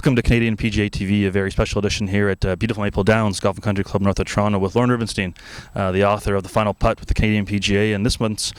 Welcome to Canadian PGA TV, a very special edition here at beautiful Maple Downs Golf and Country Club north of Toronto with Lorne Rubenstein, the author of the Final Putt with the Canadian PGA, and this month's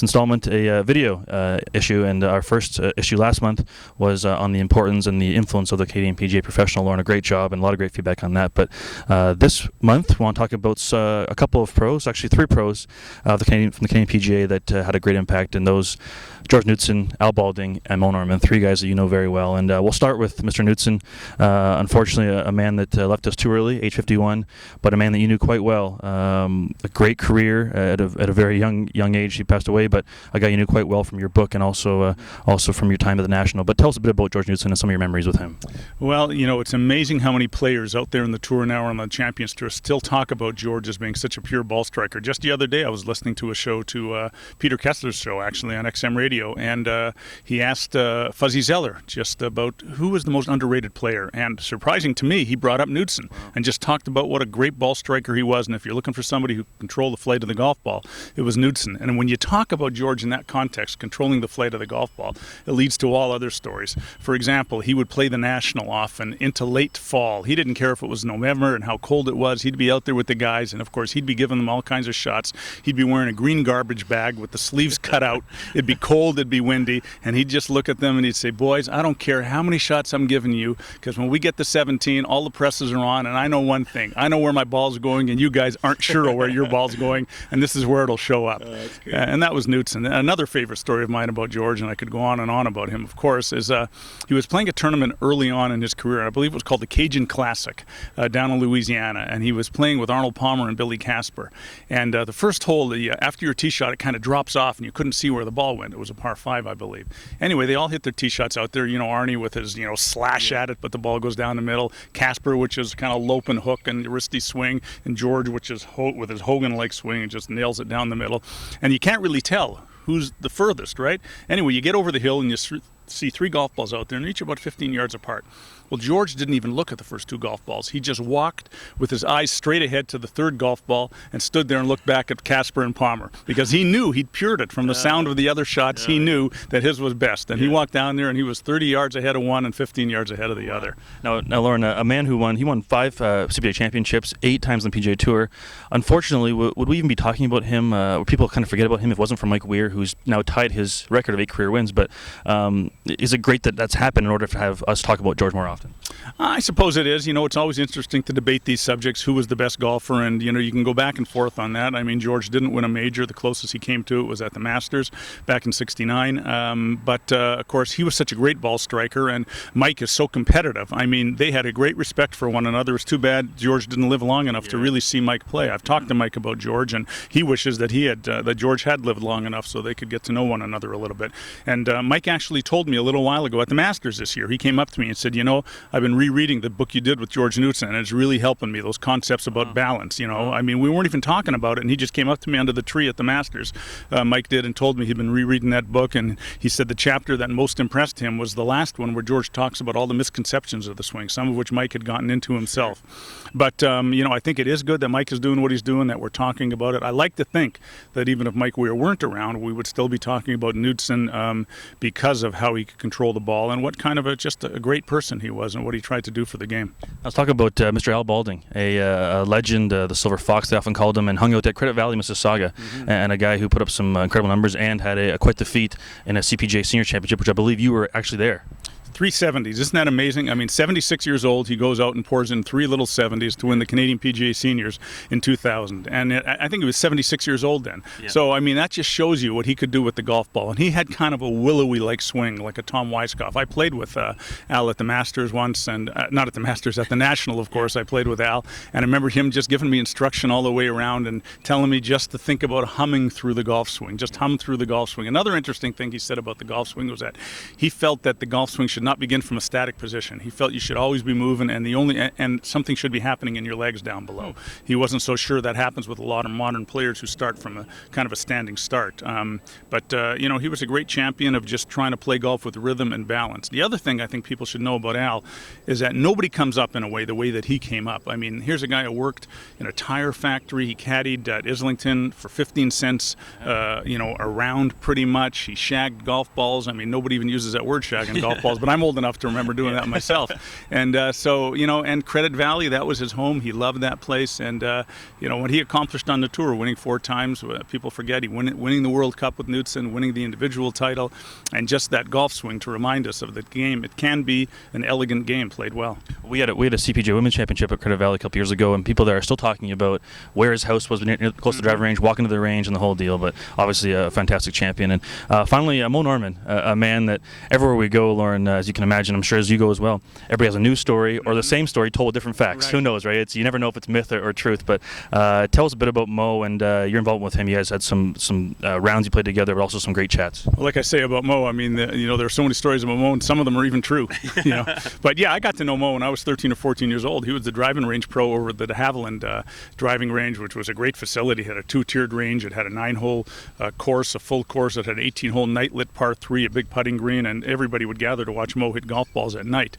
installment a video issue. And our first issue last month was on the importance and the influence of the Canadian PGA professional. Lorne, a great job and a lot of great feedback on that. But this month we want to talk about a couple of pros, actually three pros from the Canadian PGA that had a great impact, and those George Knudson, Balding, and Moe Norman, three guys that you know very well. And we'll start with Mr. Knudson. Unfortunately, a man that left us too early, age 51, but a man that you knew quite well. A great career at a very young age. He passed away, but a guy you knew quite well from your book and also from your time at the National. But tell us a bit about George Knudson and some of your memories with him. Well, you know, it's amazing how many players out there in the Tour now or on the Champions Tour still talk about George as being such a pure ball striker. Just the other day, I was listening to a show Peter Kessler's show, actually, on XM Radio. And he asked Fuzzy Zeller just about who was the most underrated player. And surprising to me, he brought up Knudson and just talked about what a great ball striker he was. And if you're looking for somebody who controlled the flight of the golf ball, it was Knudson. And when you talk about George in that context, controlling the flight of the golf ball, it leads to all other stories. For example, he would play the National often into late fall. He didn't care if it was November and how cold it was. He'd be out there with the guys, and of course, he'd be giving them all kinds of shots. He'd be wearing a green garbage bag with the sleeves cut out. It'd be cold. It'd be windy, and he'd just look at them and he'd say, "Boys, I don't care how many shots I'm giving you, because when we get to 17, all the presses are on, and I know one thing. I know where my ball's going, and you guys aren't sure where your ball's going, and this is where it'll show up." And that was Knudson. Another favorite story of mine about George, and I could go on and on about him, of course, is he was playing a tournament early on in his career. I believe it was called the Cajun Classic down in Louisiana, and he was playing with Arnold Palmer and Billy Casper. And the first hole, after your tee shot, it kind of drops off, and you couldn't see where the ball went. It was a par 5, I believe. Anyway, they all hit their tee shots out there. You know, Arnie with his, slash at it, but the ball goes down the middle. Casper, which is kind of lope and hook and wristy swing. And George, which is with his Hogan-like swing and just nails it down the middle. And you can't really tell who's the furthest, right? Anyway, you get over the hill and you see three golf balls out there, and each about 15 yards apart. Well, George didn't even look at the first two golf balls. He just walked with his eyes straight ahead to the third golf ball and stood there and looked back at Casper and Palmer, because he knew he'd pured it from the sound of the other shots. He knew that his was best, and he walked down there and he was 30 yards ahead of one and 15 yards ahead of the other. Now, Lorne, a man who won 5 CPA championships, 8 times on the PGA Tour. Unfortunately, would we even be talking about him? Would people kind of forget about him if it wasn't for Mike Weir, who's now tied his record of 8 career wins? But is it great that that's happened in order to have us talk about George more often? I suppose it is. It's always interesting to debate these subjects. Who was the best golfer? And, you can go back and forth on that. I mean, George didn't win a major. The closest he came to it was at the Masters back in '69. But of course, he was such a great ball striker, and Mike is so competitive. I mean, they had a great respect for one another. It's too bad George didn't live long enough to really see Mike play. I've talked to Mike about George, and he wishes that that George had lived long enough so they could get to know one another a little bit. And Mike actually told me a little while ago at the Masters this year, he came up to me and said, I've been rereading the book you did with George Knudson, and it's really helping me, those concepts about balance. I mean, we weren't even talking about it, and he just came up to me under the tree at the Masters, Mike did, and told me he'd been rereading that book, and he said the chapter that most impressed him was the last one where George talks about all the misconceptions of the swing, some of which Mike had gotten into himself. But, I think it is good that Mike is doing what he's doing, that we're talking about it. I like to think that even if Mike Weir weren't around, we would still be talking about Knudson because of how he could control the ball and what kind of just a great person he was and what he tried to do for the game. Let's talk about Mr. Balding, a legend, the Silver Fox they often called him, and hung out at Credit Valley, Mississauga, and a guy who put up some incredible numbers and had quite the feat in a CPGA Senior Championship, which I believe you were actually there. 370s. Isn't that amazing? I mean, 76 years old, he goes out and pours in 3 little 70s to win the Canadian PGA Seniors in 2000. And I think he was 76 years old then. Yeah. So, I mean, that just shows you what he could do with the golf ball. And he had kind of a willowy-like swing, like a Tom Weiskopf. I played with Al at the Masters once, and not at the Masters, at the National, of course. I played with Al. And I remember him just giving me instruction all the way around and telling me just to think about humming through the golf swing, just hum through the golf swing. Another interesting thing he said about the golf swing was that he felt that the golf swing should not begin from a static position. He felt you should always be moving, and something should be happening in your legs down below. He wasn't so sure that happens with a lot of modern players who start from a kind of a standing start. But he was a great champion of just trying to play golf with rhythm and balance. The other thing I think people should know about Al is that nobody comes up in a way the way that he came up. I mean, here's a guy who worked in a tire factory. He caddied at Islington for 15 cents, around pretty much. He shagged golf balls. I mean, nobody even uses that word, shagging golf balls, but I'm old enough to remember doing that myself. And so, and Credit Valley, that was his home. He loved that place. And, what he accomplished on the tour, winning 4 times, people forget, winning the World Cup with Knudson, winning the individual title, and just that golf swing to remind us of the game. It can be an elegant game played well. We had a CPGA Women's Championship at Credit Valley a couple years ago, and people there are still talking about where his house was, close to the driving range, walking to the range, and the whole deal. But obviously a fantastic champion. And finally, Moe Norman, a man that everywhere we go, Lorne, as you can imagine, I'm sure as you go as well, everybody has a new story or the same story told with different facts. Right. Who knows, right? You never know if it's myth or truth. But tell us a bit about Moe and your involvement with him. You guys had some rounds you played together, but also some great chats. Well, like I say about Moe, I mean, there are so many stories about Moe, and some of them are even true. But yeah, I got to know Moe when I was 13 or 14 years old. He was the driving range pro over the de Havilland driving range, which was a great facility. It had a 2-tiered range. It had a 9-hole course, a full course. It had an 18-hole night-lit par 3, a big putting green, and everybody would gather to watch Moe hit golf balls at night.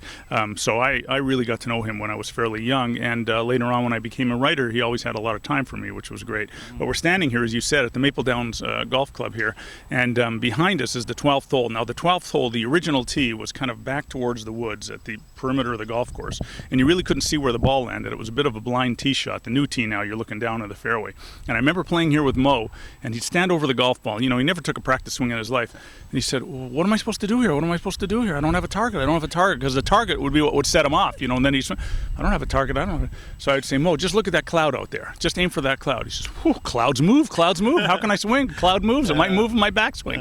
So I really got to know him when I was fairly young, and later on when I became a writer, he always had a lot of time for me, which was great. But we're standing here, as you said, at the Maple Downs Golf Club here, and behind us is the 12th hole. Now, the 12th hole, the original tee, was kind of back towards the woods at the perimeter of the golf course, and you really couldn't see where the ball landed. It was a bit of a blind tee shot. The new tee now, you're looking down at the fairway. And I remember playing here with Moe, and he'd stand over the golf ball. He never took a practice swing in his life. And he said, well, what am I supposed to do here? What am I supposed to do here? I don't have a target. I don't have a target, because the target would be what would set him off, and then he's, I don't have a target. So I'd say, Moe, just look at that cloud out there. Just aim for that cloud. He says, clouds move. How can I swing? Cloud moves. It might move in my backswing.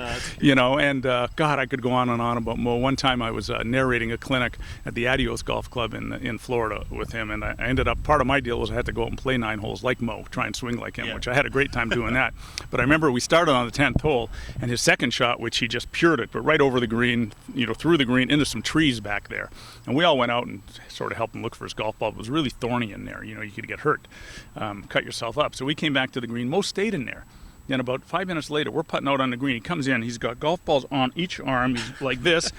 And God, I could go on and on about Moe. One time I was narrating a clinic at the Adios Golf Club in Florida with him, and I ended up, part of my deal was I had to go out and play 9 holes like Moe, try and swing like him, which I had a great time doing that. But I remember we started on the 10th hole, and his second shot, which he just pured it, but right over the green, through the green into some trees back there. And we all went out and sort of helped him look for his golf ball. It was really thorny in there. You could get hurt, cut yourself up. So we came back to the green. Moe stayed in there. Then about 5 minutes later, we're putting out on the green. He comes in. He's got golf balls on each arm. He's like this,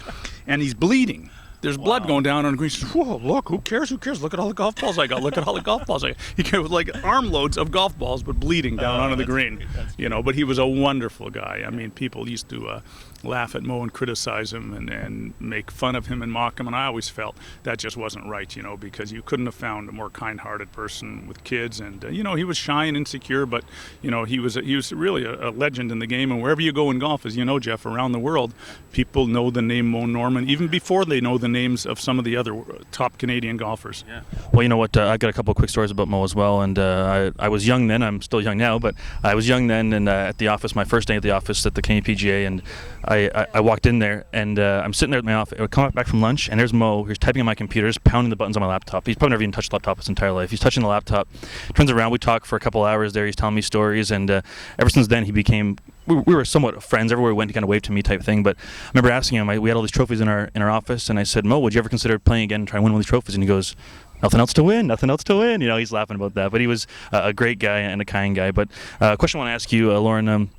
and he's bleeding. There's blood going down on the green. He says, whoa, look, who cares? Who cares? Look at all the golf balls I got. Look at all the golf balls I got. He came with like armloads of golf balls, but bleeding down onto the green. But he was a wonderful guy. I mean, people used to laugh at Moe and criticize him and make fun of him and mock him, and I always felt that just wasn't right, because you couldn't have found a more kind-hearted person with kids, and he was shy and insecure, but he was really a legend in the game. And wherever you go in golf, as you know, Jeff, around the world, people know the name Moe Norman even before they know the names of some of the other top Canadian golfers. Yeah. Well, you know what, I got a couple of quick stories about Moe as well, and I was young then. I'm still young now, but I was young then, and at the office, my first day at the office at the Canadian PGA, and I walked in there, and I'm sitting there at my office. I come back from lunch, and there's Moe. He's typing on my computer, just pounding the buttons on my laptop. He's probably never even touched a laptop his entire life. He's touching the laptop, turns around, we talk for a couple hours there. He's telling me stories, and ever since then he became, we were somewhat friends. Everywhere we went, he kind of waved to me type thing. But I remember asking him, we had all these trophies in our office, and I said, Moe, would you ever consider playing again and try and win one of these trophies? And he goes, nothing else to win. He's laughing about that. But he was a great guy and a kind guy. But a question I want to ask you, Lorne,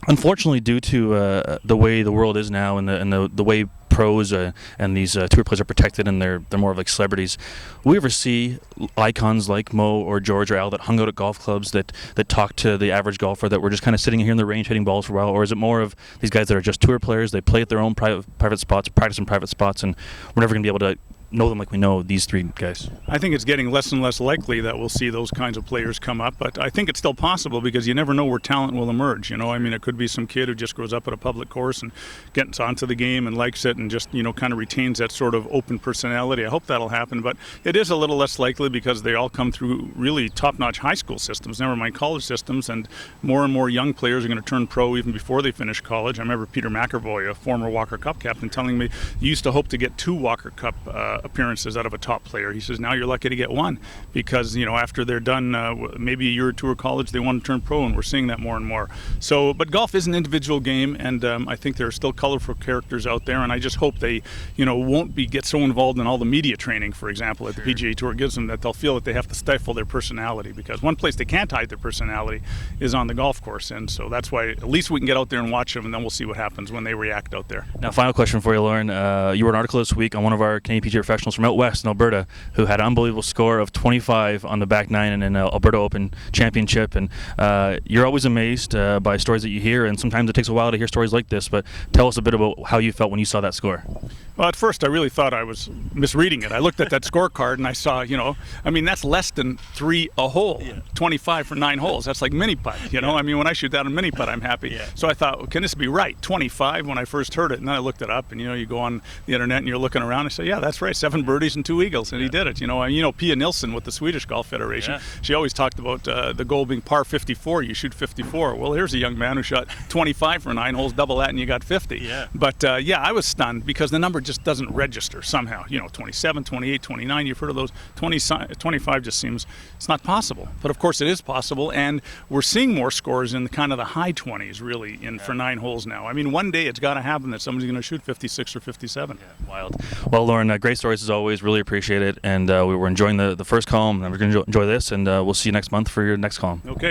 unfortunately, due to the way the world is now and the way pros and these tour players are protected and they're more of like celebrities, will we ever see icons like Moe or George or Al that hung out at golf clubs that talk to the average golfer, that were just kind of sitting here in the range hitting balls for a while? Or is it more of these guys that are just tour players, they play at their own private spots, practice in private spots, and we're never going to be able to know them like we know these 3 guys? I think it's getting less and less likely that we'll see those kinds of players come up, but I think it's still possible, because you never know where talent will emerge. It could be some kid who just grows up at a public course and gets onto the game and likes it and just kind of retains that sort of open personality. I hope that'll happen, but it is a little less likely because they all come through really top-notch high school systems, never mind college systems, and more young players are going to turn pro even before they finish college. I remember Peter McEvoy, a former Walker Cup captain, telling me he used to hope to get 2 Walker Cup appearances out of a top player. He says now you're lucky to get 1, because after they're done maybe a year or 2 of college, they want to turn pro, and we're seeing that more and more. So, but golf is an individual game, and I think there are still colorful characters out there, and I just hope they won't get so involved in all the media training, for example, that the PGA Tour gives them, that they'll feel that they have to stifle their personality, because one place they can't hide their personality is on the golf course. And so that's why at least we can get out there and watch them, and then we'll see what happens when they react out there. Now, final question for you, Lorne. You wrote an article this week on one of our Canadian PGA professionals from out west in Alberta who had an unbelievable score of 25 on the back nine in an Alberta Open Championship. And you're always amazed by stories that you hear, and sometimes it takes a while to hear stories like this. But tell us a bit about how you felt when you saw that score. Well, at first I really thought I was misreading it. I looked at that scorecard and I saw, I mean, that's less than 3 a hole. 25 for 9 holes. That's like mini putt, I mean, when I shoot that on mini putt, I'm happy. So I thought, well, can this be right? 25 when I first heard it. And then I looked it up, and you go on the internet and you're looking around and say, yeah, that's right, 7 birdies and 2 eagles. And he did it. Pia Nilsson with the Swedish Golf Federation, she always talked about the goal being par 54. You shoot 54. Well, here's a young man who shot 25 for 9 holes, double that, and you got 50. But I was stunned because the number just doesn't register somehow. 27, 28, 29, you've heard of those. 25 just seems it's not possible. But of course it is possible, and we're seeing more scores in kind of the high 20s really for 9 holes now. I mean, one day it's got to happen that somebody's going to shoot 56 or 57. Wild. Well, Lorne, great stories as always. Really appreciate it, and we were enjoying the first column, and we're going to enjoy this, and we'll see you next month for your next column. Okay.